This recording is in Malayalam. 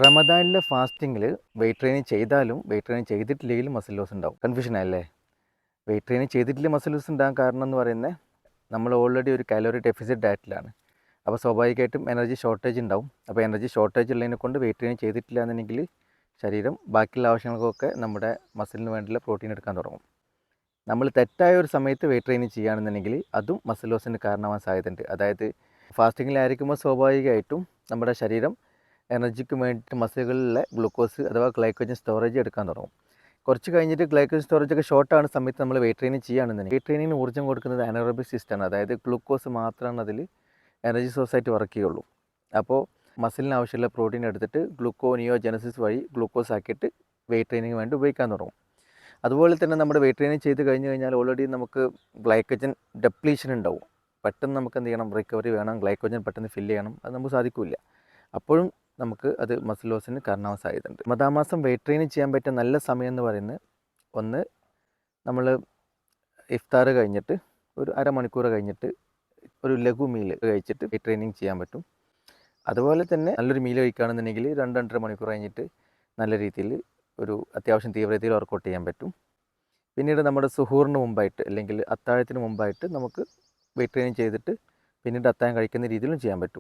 റമദാനിലെ ഫാസ്റ്റിങ്ങിൽ വെയിറ്റ് ട്രെയിനിങ് ചെയ്താലും വെയിറ്റ് ട്രെയിനിങ് ചെയ്തിട്ടില്ലെങ്കിലും മസിൽ ലോസ് ഉണ്ടാവും. കൺഫ്യൂഷൻ ആയല്ലേ? വെയിറ്റ് ട്രെയിനിങ് ചെയ്തിട്ടില്ല മസിൽ ലോസ് ഉണ്ടാകാൻ കാരണം എന്ന് പറയുന്നത് നമ്മൾ ഓൾറെഡി ഒരു കാലോറി ഡെഫിസിറ്റ് ഡയറ്റിലാണ്. അപ്പോൾ സ്വാഭാവികമായിട്ടും എനർജി ഷോർട്ടേജ് ഉണ്ടാവും. അപ്പോൾ എനർജി ഷോർട്ടേജ് ഉള്ളതിനെ കൊണ്ട് വെയിറ്റ് ട്രെയിനിങ് ചെയ്തിട്ടില്ല എന്നുണ്ടെങ്കിൽ ശരീരം ബാക്കിയുള്ള ആവശ്യങ്ങൾക്കൊക്കെ നമ്മുടെ മസിലിന് വേണ്ടിയുള്ള പ്രോട്ടീൻ എടുക്കാൻ തുടങ്ങും. നമ്മൾ തെറ്റായ ഒരു സമയത്ത് വെയിറ്റ് ട്രെയിനിങ് ചെയ്യുകയാണെന്നുണ്ടെങ്കിൽ അതും മസിൽ ലോസിന് കാരണമാകാൻ സാധ്യതയുണ്ട്. അതായത് ഫാസ്റ്റിങ്ങിലായിരിക്കുമ്പോൾ സ്വാഭാവികമായിട്ടും നമ്മുടെ ശരീരം എനർജിക്ക് വേണ്ടിയിട്ട് മസിലുകളിലെ ഗ്ലൂക്കോസ് അഥവാ ഗ്ലൈക്കോജൻ സ്റ്റോറേജ് എടുക്കാൻ തുടങ്ങും. കുറച്ച് കഴിഞ്ഞിട്ട് ഗ്ലൈക്കോജൻ സ്റ്റോറേജ് ഒക്കെ ഷോർട്ടാണ് സമയത്ത് നമ്മൾ വെയിറ്റ് ട്രെയിനിങ് ചെയ്യുകയാണെന്നുണ്ടെങ്കിൽ വെയിറ്റ് ട്രെയിനിങ്ങിന് ഊർജ്ജം കൊടുക്കുന്നത് അനറോബിക് സിസ്റ്റമാണ്. അതായത് ഗ്ലൂക്കോസ് മാത്രമാണ് അതിൽ എനർജി സോഴ്സായിട്ട് വർക്ക് ചെയ്യുള്ളൂ. അപ്പോൾ മസിലിന് ആവശ്യമുള്ള പ്രോട്ടീൻ എടുത്തിട്ട് ഗ്ലൂക്കോനിയോജനസിസ് വഴി ഗ്ലൂക്കോസ് ആക്കിയിട്ട് വെയിറ്റ് ട്രെയിനിങ്ങിന് വേണ്ടി ഉപയോഗിക്കാൻ തുടങ്ങും. അതുപോലെ തന്നെ നമ്മുടെ വെയിറ്റ് ട്രെയിനിങ് ചെയ്ത് കഴിഞ്ഞ് കഴിഞ്ഞാൽ ഓൾറെഡി നമുക്ക് ഗ്ലൈക്കോജൻ ഡെപ്ലീഷൻ ഉണ്ടാവും. പെട്ടെന്ന് നമുക്ക് എന്ത് ചെയ്യണം, റിക്കവറി വേണം, ഗ്ലൈക്കോജൻ പെട്ടെന്ന് ഫില്ല് ചെയ്യണം, അത് നമുക്ക് സാധിക്കില്ല. അപ്പോഴും നമുക്ക് അത് മസിൽ ലോസിന് കാരണമാവാൻ സാധ്യതയുണ്ട്. റമദാൻ മാസം വെയിറ്റ് ട്രെയിനിങ് ചെയ്യാൻ പറ്റിയ നല്ല സമയം എന്ന് പറയുന്നത്, ഒന്ന് നമ്മൾ ഇഫ്താർ കഴിഞ്ഞിട്ട് ഒരു അരമണിക്കൂർ കഴിഞ്ഞിട്ട് ഒരു ലഘു മീൽ കഴിച്ചിട്ട് വെയിറ്റ് ട്രെയിനിങ് ചെയ്യാൻ പറ്റും. അതുപോലെ തന്നെ നല്ലൊരു മീൽ കഴിക്കുകയാണെന്നുണ്ടെങ്കിൽ 2-2.5 മണിക്കൂർ കഴിഞ്ഞിട്ട് നല്ല രീതിയിൽ ഒരു അത്യാവശ്യം തീവ്രതയിൽ വർക്കൗട്ട് ചെയ്യാൻ പറ്റും. പിന്നീട് നമ്മുടെ സുഹൂറിന് മുമ്പായിട്ട് അല്ലെങ്കിൽ അത്താഴത്തിന് മുമ്പായിട്ട് നമുക്ക് വെയിറ്റ് ട്രെയിനിങ് ചെയ്തിട്ട് പിന്നീട് അത്താഴം കഴിക്കുന്ന രീതിയിലും ചെയ്യാൻ പറ്റും.